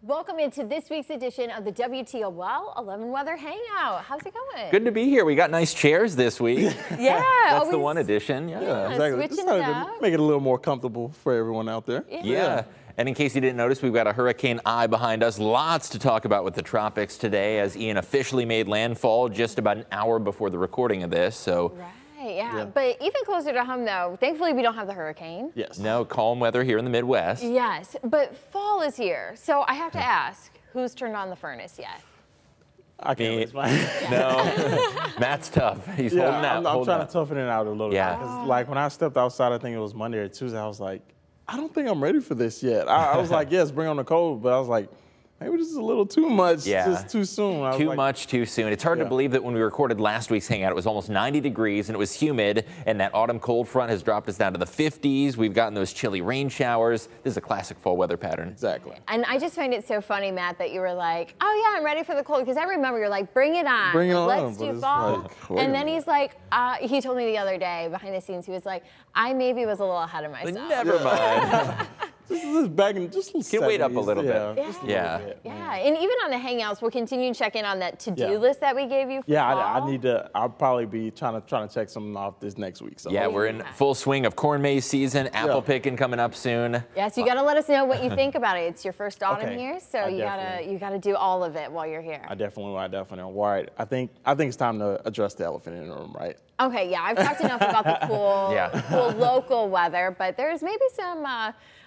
Welcome into this week's edition of the WTOL 11 Weather Hangout. How's it going? Good to be here. We got nice chairs this week. Yeah. That's the one edition. Yeah, exactly. Switching it up. To make it a little more comfortable for everyone out there. Yeah. And in case you didn't notice, we've got a hurricane eye behind us. Lots to talk about with the tropics today as Ian officially made landfall just about an hour before the recording of this. So. Right. Yeah, but even closer to home, though, thankfully we don't have the hurricane. Yes. No, calm weather here in the Midwest. Yes, but fall is here. So I have to ask, who's turned on the furnace yet? I can't raise my hand. No, Matt's tough. He's holding out. I'm trying to toughen it out a little bit. Yeah. Because like when I stepped outside, I think it was Monday or Tuesday, I was like, I don't think I'm ready for this yet. I was like, yes, bring on the cold, but I was like, maybe this is a little too much, just too soon. Too much, too soon. It's hard to believe that when we recorded last week's Hangout, it was almost 90 degrees and it was humid, and that autumn cold front has dropped us down to the 50s. We've gotten those chilly rain showers. This is a classic fall weather pattern. Exactly. And I just find it so funny, Matt, that you were like, oh yeah, I'm ready for the cold. Because I remember you're like, bring it on. Bring it on. Let's do fall. Like, and then he's like, he told me the other day behind the scenes, he was like, I maybe was a little ahead of myself. Never mind. This is back in just Can wait up a little bit. Just a little bit. Yeah, and even on the Hangouts, we'll continue to check in on that to-do list that we gave you for fall. I need to. I'll probably be trying to check something off this next week. So. Yeah, we're in full swing of corn maze season. Apple picking coming up soon. Yeah, so you got to let us know what you think about it. It's your first autumn here, so you definitely. gotta do all of it while you're here. I definitely will. All right. I think it's time to address the elephant in the room, right? Okay, yeah, I've talked enough about the cool local weather, but there's maybe some,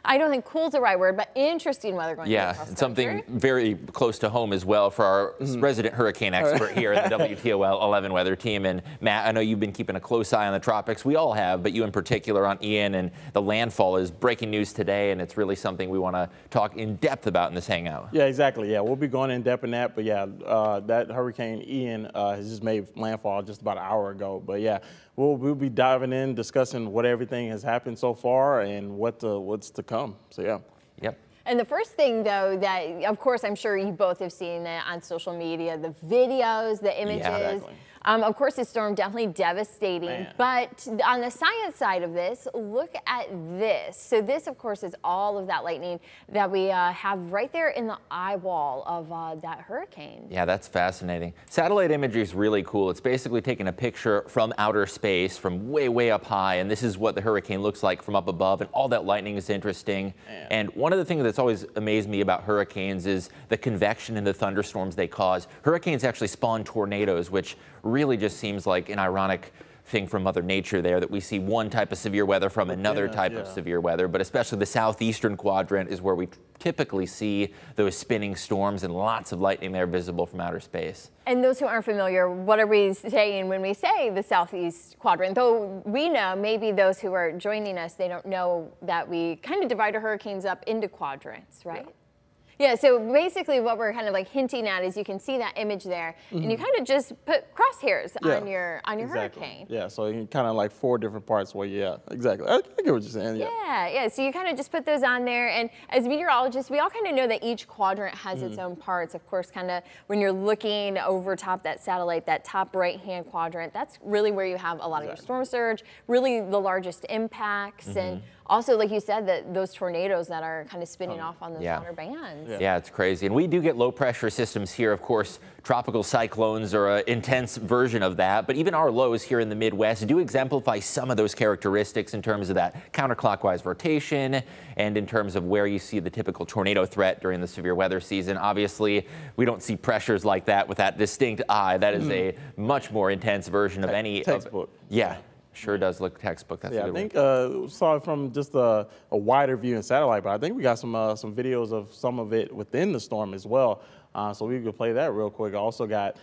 I don't think cool's the right word, but interesting weather going on across the and something country. very close to home as well for our resident hurricane expert here in the WTOL 11 weather team. And Matt, I know you've been keeping a close eye on the tropics. We all have, but you in particular on Ian, and the landfall is breaking news today, and it's really something we want to talk in depth about in this hangout. Yeah, exactly. Yeah, we'll be going in depth in that, but yeah, that Hurricane Ian has just made landfall just about an hour ago. But yeah, we'll be diving in, discussing what everything has happened so far and what's to come. So yeah. Yep. And the first thing, though, that, of course, I'm sure you both have seen it on social media, the videos, the images. Yeah, exactly. Of course, this storm definitely devastating. Man. But on the science side of this, look at this. So this, of course, is all of that lightning that we have right there in the eyeball of that hurricane. Yeah, that's fascinating. Satellite imagery is really cool. It's basically taking a picture from outer space, from way, way up high, and this is what the hurricane looks like from up above, and all that lightning is interesting. Man. And one of the things that's always amazed me about hurricanes is the convection and the thunderstorms they cause. Hurricanes actually spawn tornadoes, which really just seems like an ironic thing from Mother Nature there, that we see one type of severe weather from another type of severe weather, but especially the southeastern quadrant is where we typically see those spinning storms and lots of lightning there visible from outer space. And those who aren't familiar, what are we saying when we say the southeast quadrant? Though we know, maybe those who are joining us, they don't know that we kind of divide our hurricanes up into quadrants, right? Yeah, so basically what we're kind of like hinting at is you can see that image there, and you kind of just put crosshairs on your hurricane. Yeah, so you kind of like 4 different parts where, exactly. I get what you're saying, Yeah, so you kind of just put those on there, and as meteorologists, we all kind of know that each quadrant has its own parts. Of course, kind of when you're looking over top that satellite, that top right-hand quadrant, that's really where you have a lot of your storm surge, really the largest impacts, and also, like you said, that those tornadoes that are kind of spinning off on those outer bands. Yeah, it's crazy. And we do get low pressure systems here. Of course, tropical cyclones are an intense version of that. But even our lows here in the Midwest do exemplify some of those characteristics in terms of that counterclockwise rotation and in terms of where you see the typical tornado threat during the severe weather season. Obviously, we don't see pressures like that with that distinct eye. That is a much more intense version of any textbook. Sure does look textbook. That's a good I think saw it from just a wider view in satellite, but I think we got some videos of some of it within the storm as well. So we could play that real quick. I also got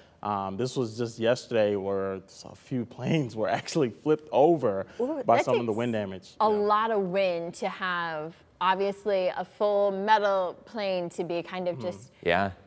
this was just yesterday where a few planes were actually flipped over by some of the wind damage. A lot of wind to have. Obviously, a full metal plane to be kind of just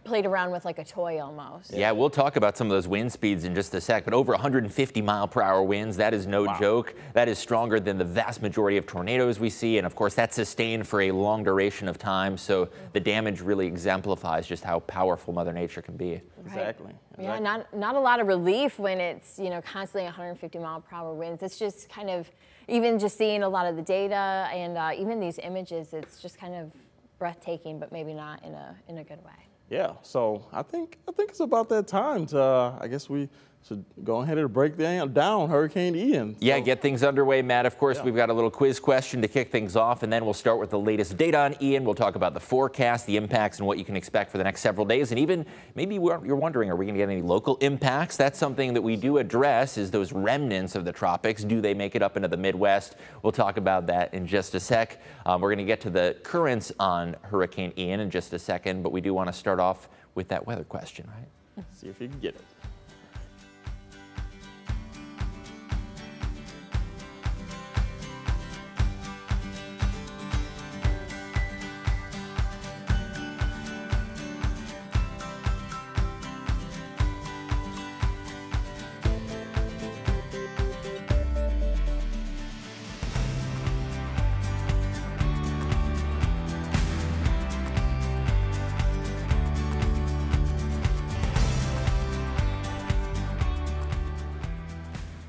played around with like a toy almost. Yeah, we'll talk about some of those wind speeds in just a sec, but over 150-mile-per-hour winds, that is no joke. That is stronger than the vast majority of tornadoes we see, and of course that's sustained for a long duration of time, so the damage really exemplifies just how powerful Mother Nature can be. Exactly. Yeah, not a lot of relief when it's, constantly 150-mile-per-hour winds. It's just kind of, even just seeing a lot of the data and even these images, it's just kind of breathtaking, but maybe not in a good way. Yeah, so I think it's about that time to, I guess we should go ahead and break down Hurricane Ian. Yeah, get things underway, Matt. Of course, we've got a little quiz question to kick things off, and then we'll start with the latest data on Ian. We'll talk about the forecast, the impacts, and what you can expect for the next several days. And even maybe you're wondering, are we going to get any local impacts? That's something that we do address, is those remnants of the tropics. Do they make it up into the Midwest? We'll talk about that in just a sec. We're going to get to the currents on Hurricane Ian in just a second, but we do want to start off with that weather question, right? See if you can get it.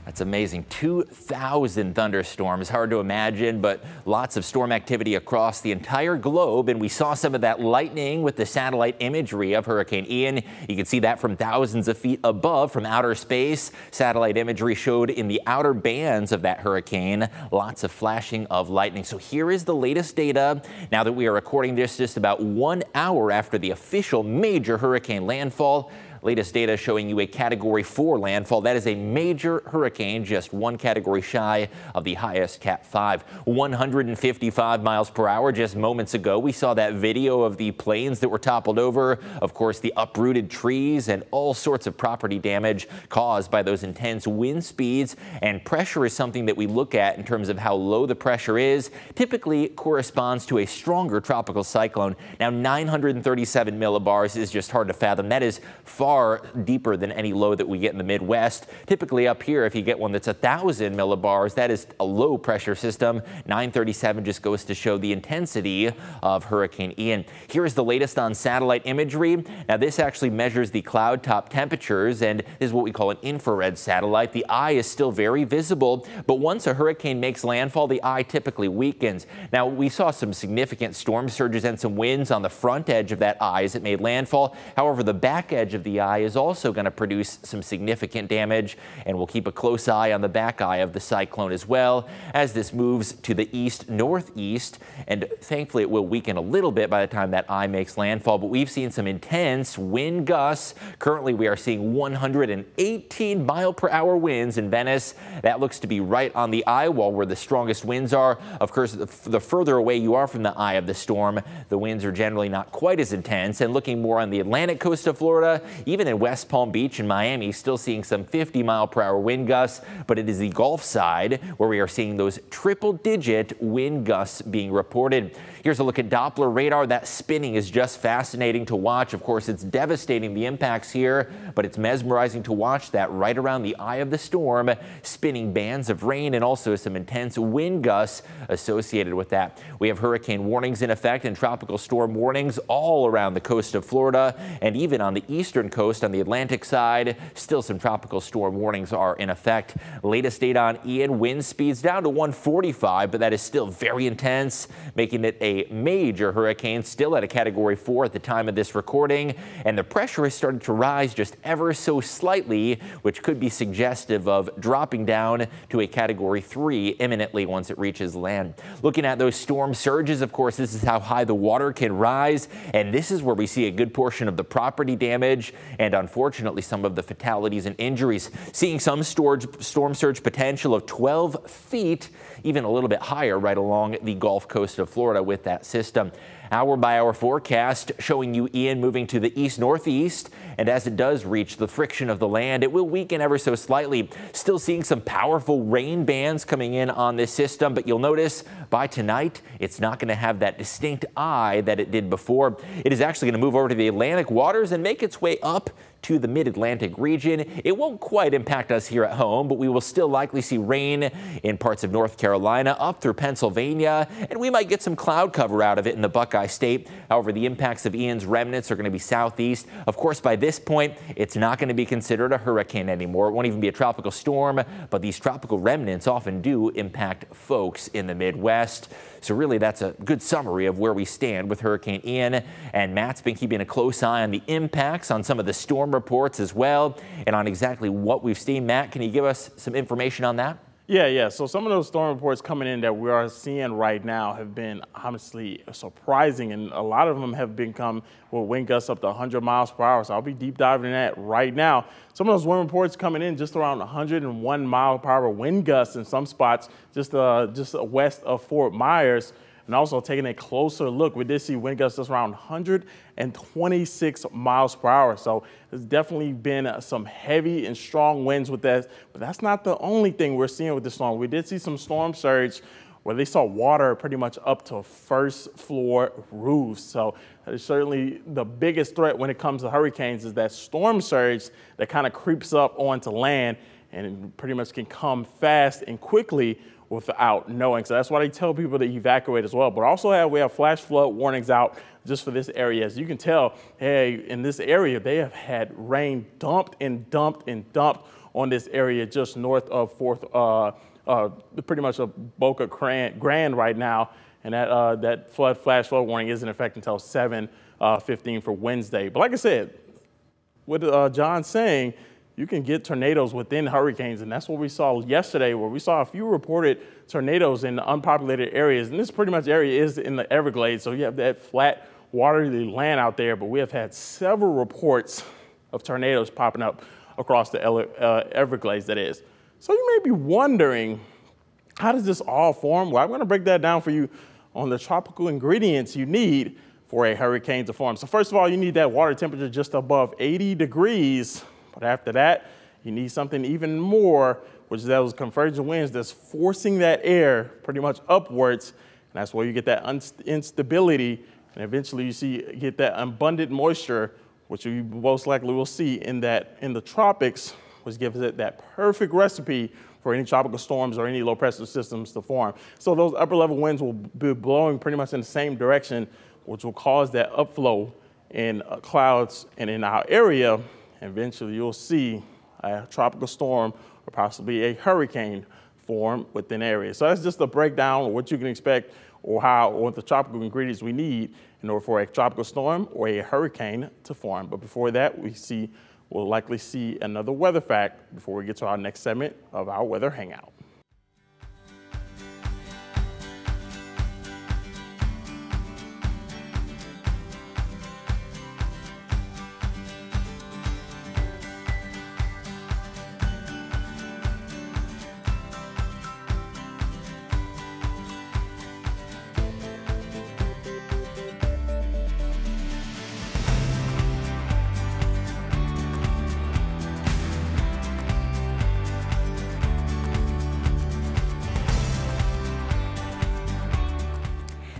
It's amazing. 2,000 thunderstorms. Hard to imagine, but lots of storm activity across the entire globe. And we saw some of that lightning with the satellite imagery of Hurricane Ian. You can see that from thousands of feet above from outer space. Satellite imagery showed in the outer bands of that hurricane lots of flashing of lightning. So here is the latest data. Now that we are recording this just about 1 hour after the official major hurricane landfall. Latest data showing you a Category 4 landfall. That is a major hurricane, just one category shy of the highest Cat 5. 155 miles per hour. Just moments ago, we saw that video of the planes that were toppled over. Of course, the uprooted trees and all sorts of property damage caused by those intense wind speeds. And pressure is something that we look at in terms of how low the pressure is. Typically corresponds to a stronger tropical cyclone. Now, 937 millibars is just hard to fathom. That is far deeper than any low that we get in the Midwest. Typically up here, if you get one that's 1,000 millibars, that is a low pressure system. 937 just goes to show the intensity of Hurricane Ian. Here is the latest on satellite imagery. Now this actually measures the cloud top temperatures, and this is what we call an infrared satellite. The eye is still very visible, but once a hurricane makes landfall, the eye typically weakens. Now we saw some significant storm surges and some winds on the front edge of that eye as it made landfall. However, the back edge of the eye is also going to produce some significant damage, and we'll keep a close eye on the back eye of the cyclone as well as this moves to the east-northeast, and thankfully it will weaken a little bit by the time that eye makes landfall. But we've seen some intense wind gusts. Currently we are seeing 118 mile per hour winds in Venice. That looks to be right on the eye wall where the strongest winds are. Of course, the further away you are from the eye of the storm, the winds are generally not quite as intense. And looking more on the Atlantic coast of Florida, even in West Palm Beach and Miami, still seeing some 50 mile per hour wind gusts, but it is the Gulf side where we are seeing those triple-digit wind gusts being reported. Here's a look at Doppler radar. That spinning is just fascinating to watch. Of course, it's devastating, the impacts here, but it's mesmerizing to watch that right around the eye of the storm, spinning bands of rain and also some intense wind gusts associated with that. We have hurricane warnings in effect and tropical storm warnings all around the coast of Florida, and even on the eastern coast on the Atlantic side, still some tropical storm warnings are in effect. Latest data on Ian, wind speeds down to 145, but that is still very intense, making it a major hurricane, still at a Category 4 at the time of this recording. And the pressure has started to rise just ever so slightly, which could be suggestive of dropping down to a Category 3 imminently once it reaches land. Looking at those storm surges, of course, this is how high the water can rise, and this is where we see a good portion of the property damage and unfortunately some of the fatalities and injuries. Seeing some storm surge potential of 12 feet, even a little bit higher right along the Gulf Coast of Florida with that system. Hour-by-hour forecast showing you Ian moving to the east-northeast, and as it does reach the friction of the land, it will weaken ever so slightly. Still seeing some powerful rain bands coming in on this system, but you'll notice by tonight, it's not going to have that distinct eye that it did before. It is actually going to move over to the Atlantic waters and make its way up to the mid-Atlantic region. It won't quite impact us here at home, but we will still likely see rain in parts of North Carolina up through Pennsylvania, and we might get some cloud cover out of it in the Buckeye State. However, the impacts of Ian's remnants are going to be southeast. Of course, by this point, it's not going to be considered a hurricane anymore. It won't even be a tropical storm, but these tropical remnants often do impact folks in the Midwest. So really, that's a good summary of where we stand with Hurricane Ian. And Matt's been keeping a close eye on the impacts, on some of the storm reports as well, and on exactly what we've seen. Matt, can you give us some information on that? Yeah. So some of those storm reports coming in that we are seeing right now have been honestly surprising, and a lot of them have come with wind gusts up to 100 miles per hour. So I'll be deep diving in that right now. Some of those wind reports coming in just around 101 mile per hour wind gusts in some spots, just west of Fort Myers. And also taking a closer look, we did see wind gusts just around 126 miles per hour. So there's definitely been some heavy and strong winds with that. But that's not the only thing we're seeing with the storm. We did see some storm surge where they saw water pretty much up to first floor roofs. So that is certainly the biggest threat when it comes to hurricanes, is that storm surge that kind of creeps up onto land and pretty much can come fast and quickly without knowing. So that's why they tell people to evacuate as well. But also we have flash flood warnings out just for this area. As you can tell, hey, in this area, they have had rain dumped and dumped and dumped on this area just north of pretty much of Boca Grande right now. And that flash flood warning isn't in effect until 7:15 for Wednesday. But like I said, with John saying, you can get tornadoes within hurricanes, and that's what we saw yesterday, where we saw a few reported tornadoes in the unpopulated areas. And this pretty much area is in the Everglades, so you have that flat, watery land out there. But we have had several reports of tornadoes popping up across the Everglades, that is. So you may be wondering, how does this all form? Well, I'm going to break that down for you on the tropical ingredients you need for a hurricane to form. So first of all, you need that water temperature just above 80 degrees. But after that, you need something even more, which is those convergent winds that's forcing that air pretty much upwards. And that's where you get that instability. And eventually you get that abundant moisture, which you most likely will see in the tropics, which gives it that perfect recipe for any tropical storms or any low pressure systems to form. So those upper level winds will be blowing pretty much in the same direction, which will cause that upflow in clouds and in our area. Eventually, you'll see a tropical storm or possibly a hurricane form within areas. So that's just a breakdown of what you can expect or what the tropical ingredients we need in order for a tropical storm or a hurricane to form. But before that, we'll likely see another weather fact before we get to our next segment of our Weather Hangout.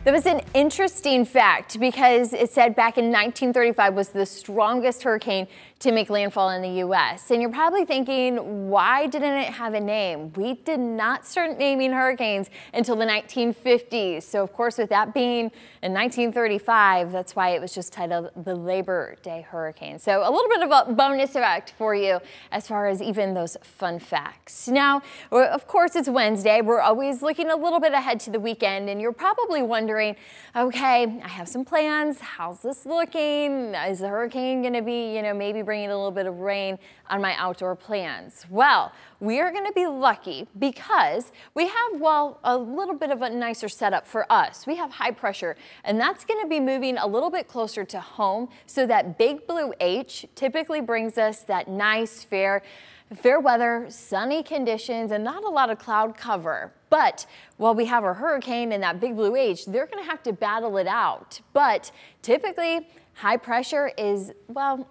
That was an interesting fact because it said back in 1935 was the strongest hurricane to make landfall in the U.S. And you're probably thinking, why didn't it have a name? We did not start naming hurricanes until the 1950s. So of course, with that being in 1935, that's why it was just titled the Labor Day Hurricane. So a little bit of a bonus fact for you as far as even those fun facts. Now, of course, it's Wednesday. We're always looking a little bit ahead to the weekend, and you're probably wondering, okay, I have some plans. How's this looking? Is the hurricane going to be, maybe bringing a little bit of rain on my outdoor plans? Well, we are going to be lucky because we have, a little bit of a nicer setup for us. We have high pressure, and that's going to be moving a little bit closer to home. So that big blue H typically brings us that nice, fair weather, sunny conditions, and not a lot of cloud cover. But while we have our hurricane and that big blue H, they're going to have to battle it out. But typically, high pressure is,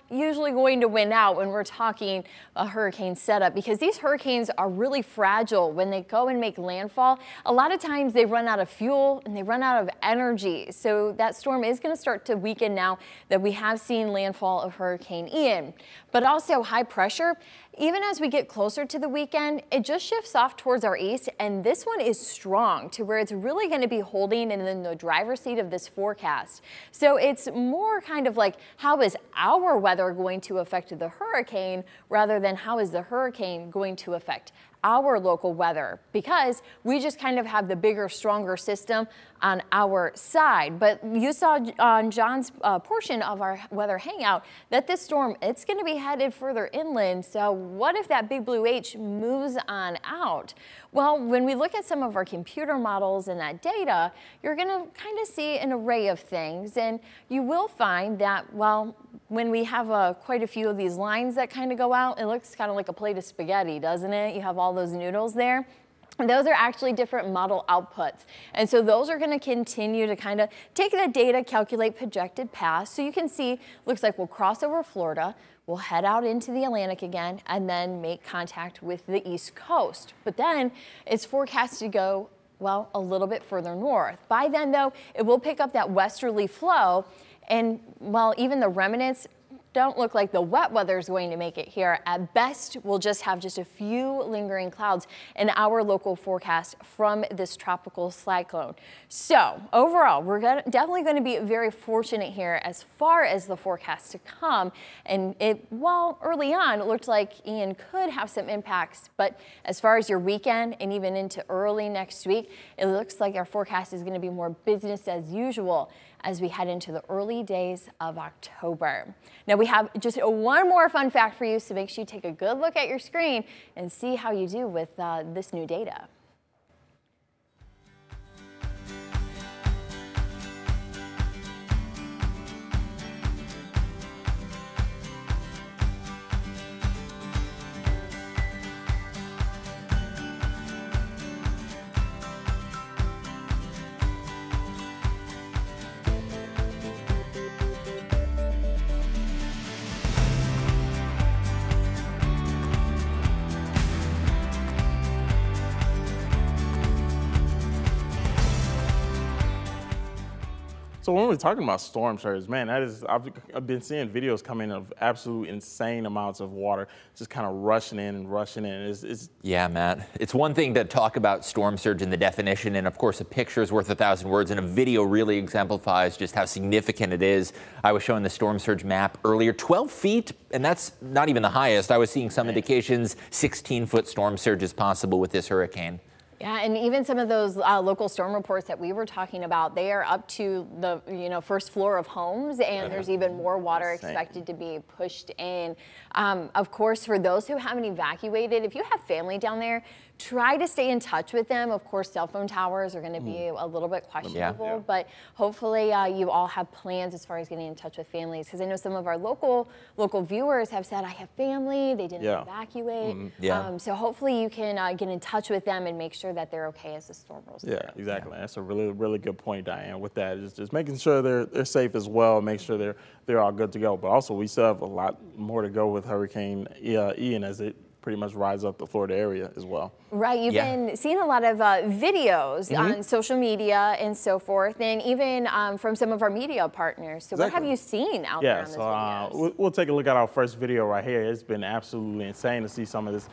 usually going to win out when we're talking a hurricane setup, because these hurricanes are really fragile when they go and make landfall. A lot of times they run out of fuel and they run out of energy. So that storm is going to start to weaken now that we have seen landfall of Hurricane Ian. But also high pressure, even as we get closer to the weekend, it just shifts off towards our east, and this one is strong to where it's really going to be holding in the driver's seat of this forecast. So it's more kind of like, how is our weather going to affect the hurricane rather than how is the hurricane going to affect our local weather, because we just kind of have the bigger, stronger system on our side. But you saw on John's portion of our weather hangout that this storm, it's going to be headed further inland. So what if that big blue H moves on out? Well, when we look at some of our computer models and that data, you're going to kind of see an array of things, and you will find that, well, when we have quite a few of these lines that kind of go out, it looks kind of like a plate of spaghetti, doesn't it? You have all those noodles there. Those are actually different model outputs. And so those are going to continue to kind of take the data, calculate projected paths. So you can see, looks like we'll cross over Florida, we'll head out into the Atlantic again, and then make contact with the East Coast. But then it's forecast to go, well, a little bit further north. By then, though, it will pick up that westerly flow. And, well, even the remnants don't look like the wet weather is going to make it here. At best, we'll just have just a few lingering clouds in our local forecast from this tropical cyclone. So overall, we're definitely going to be very fortunate here as far as the forecast to come. And while early on, it looked like Ian could have some impacts, but as far as your weekend and even into early next week, it looks like our forecast is going to be more business as usual as we head into the early days of October. Now we have just one more fun fact for you, so make sure you take a good look at your screen and see how you do with this new data. So when we're talking about storm surge, man, that is, I've been seeing videos come in of absolute insane amounts of water just kind of rushing in and rushing in. Yeah, Matt. It's one thing to talk about storm surge and the definition, and of course a picture is worth 1,000 words, and a video really exemplifies just how significant it is. I was showing the storm surge map earlier, 12 feet, and that's not even the highest. I was seeing some indications 16-foot storm surge is possible with this hurricane. Yeah, and even some of those local storm reports that we were talking about, they are up to the first floor of homes, and there's even more water expected to be pushed in. Of course, for those who haven't evacuated, if you have family down there, try to stay in touch with them. Of course, cell phone towers are going to be a little bit questionable, but hopefully you all have plans as far as getting in touch with families, because I know some of our local viewers have said, I have family, they didn't evacuate. So hopefully you can get in touch with them and make sure that they're okay as the storm rolls through. Yeah, exactly. That's a really good point, Diane. With that, just making sure they're safe as well, make sure they're all good to go. But also, we still have a lot more to go with Hurricane Ian as it pretty much rise up the Florida area as well. Right, you've been seeing a lot of videos on social media and so forth, and even from some of our media partners. So what have you seen out there on those videos? We'll take a look at our first video right here. It's been absolutely insane to see some of this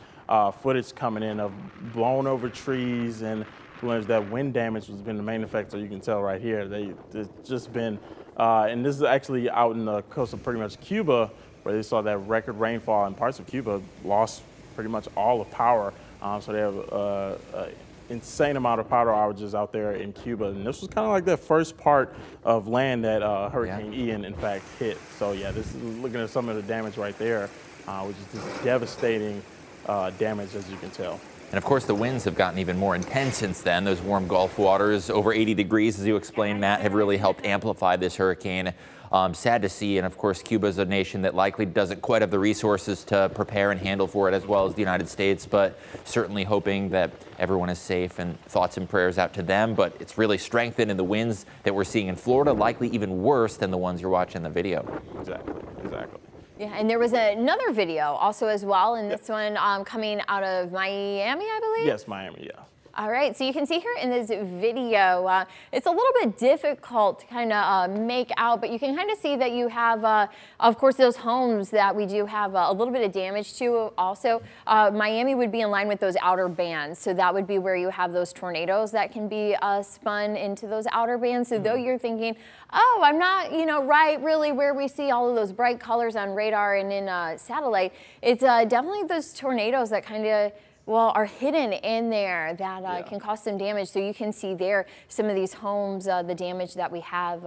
footage coming in of blown over trees, and that wind damage has been the main effect. So you can tell right here, there's just been, and this is actually out in the coast of pretty much Cuba, where they saw that record rainfall, and parts of Cuba lost pretty much all the power. So they have insane amount of power outages out there in Cuba. And this was kind of like that first part of land that Hurricane Ian, in fact, hit. So yeah, this is looking at some of the damage right there, which is just devastating damage, as you can tell. And of course, the winds have gotten even more intense since then. Those warm Gulf waters, over 80 degrees, as you explained, Matt, have really helped amplify this hurricane. Sad to see, and of course, Cuba is a nation that likely doesn't quite have the resources to prepare and handle for it as well as the United States, but certainly hoping that everyone is safe, and thoughts and prayers out to them. But it's really strengthened, and the winds that we're seeing in Florida likely even worse than the ones you're watching in the video. Exactly. Yeah, and there was another video also as well, and this one coming out of Miami, I believe? Yes, Miami, yeah. All right, so you can see here in this video, it's a little bit difficult to kind of make out, but you can kind of see that you have, of course, those homes that we do have a little bit of damage to. Also, Miami would be in line with those outer bands, so that would be where you have those tornadoes that can be spun into those outer bands. So though you're thinking, oh, I'm not, right really where we see all of those bright colors on radar and in satellite, it's definitely those tornadoes that kind of well, are hidden in there that can cause some damage. So you can see there some of these homes, the damage that we have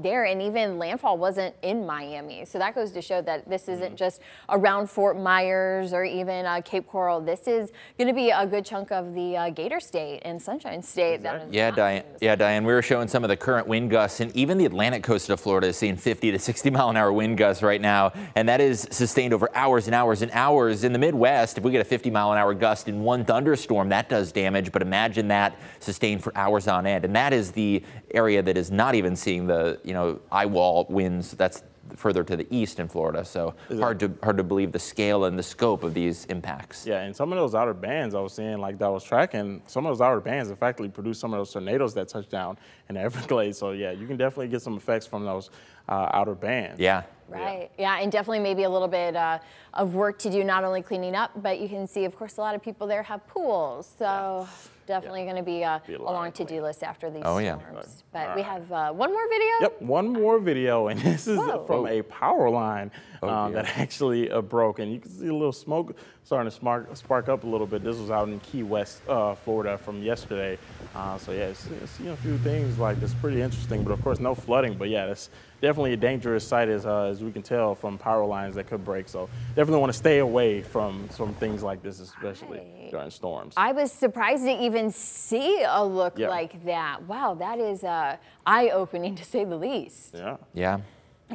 there, and even landfall wasn't in Miami. So that goes to show that this isn't just around Fort Myers or even Cape Coral. This is going to be a good chunk of the Gator State and Sunshine State. Exactly. Diane, we were showing some of the current wind gusts, and even the Atlantic coast of Florida is seeing 50 to 60 mile an hour wind gusts right now, and that is sustained over hours and hours and hours. In the Midwest, if we get a 50 mile an hour gust in one thunderstorm, that does damage, but imagine that sustained for hours on end. And that is the area that is not even seeing the, eye wall winds. That's further to the east in Florida. So hard to believe the scale and the scope of these impacts. Yeah, and some of those outer bands I was seeing, like that I was tracking, some of those outer bands in fact produce some of those tornadoes that touch down in the Everglades. So yeah, you can definitely get some effects from those outer bands. Yeah. Right. Yeah, and definitely maybe a little bit of work to do, not only cleaning up, but you can see, of course, a lot of people there have pools. So definitely going to be a long to-do list after these storms. But we have one more video? Yep, one more video, and this is from a power line that actually broke. And you can see a little smoke starting to spark up a little bit. This was out in Key West, Florida from yesterday. So yeah, seeing a few things like this, pretty interesting, but of course no flooding. But yeah, that's definitely a dangerous site as we can tell from power lines that could break. So definitely want to stay away from some things like this, especially during storms. I was surprised to even see a look like that. Wow, that is eye-opening to say the least. Yeah.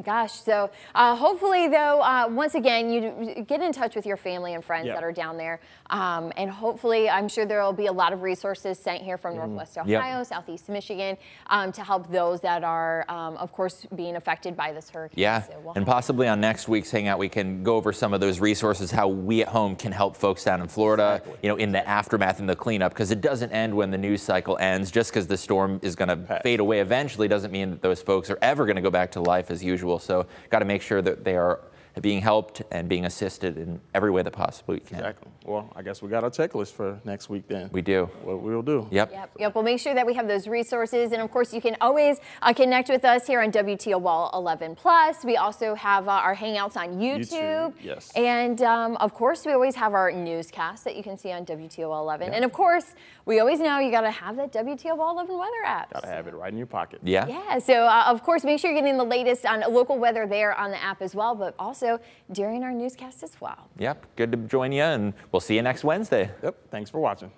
Gosh, so hopefully, though, once again, you get in touch with your family and friends that are down there. And hopefully, I'm sure there will be a lot of resources sent here from Northwest Ohio, Southeast Michigan, to help those that are, of course, being affected by this hurricane. Yeah, So and possibly on next week's Hangout, we can go over some of those resources, how we at home can help folks down in Florida, in the aftermath and the cleanup, because it doesn't end when the news cycle ends. Just because the storm is going to fade away eventually doesn't mean that those folks are ever going to go back to life as usual. So got to make sure that they are being helped and being assisted in every way that possibly we can. Exactly. Well, I guess we got our checklist for next week then. We do. What we'll do. Yep. We'll make sure that we have those resources. And of course, you can always connect with us here on WTOL 11+. We also have our Hangouts on YouTube. Yes. And of course, we always have our newscast that you can see on WTOL 11. And of course, we always know you got to have that WTOL 11 weather app. Got to have it right in your pocket. Yeah. Yeah. So of course, make sure you're getting the latest on local weather there on the app as well, but also during our newscast as well. Yep. Good to join you, and we'll see you next Wednesday. Yep. Thanks for watching.